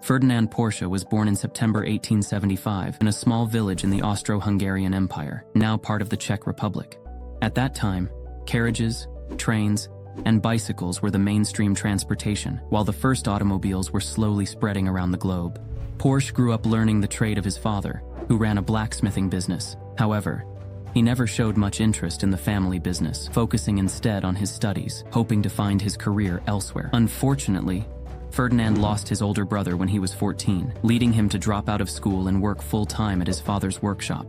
Ferdinand Porsche was born in September 1875 in a small village in the Austro-Hungarian Empire, now part of the Czech Republic. At that time, carriages, trains, and bicycles were the mainstream transportation, while the first automobiles were slowly spreading around the globe. Porsche grew up learning the trade of his father, who ran a blacksmithing business. However, he never showed much interest in the family business, focusing instead on his studies, hoping to find his career elsewhere. Unfortunately, Ferdinand lost his older brother when he was 14, leading him to drop out of school and work full-time at his father's workshop.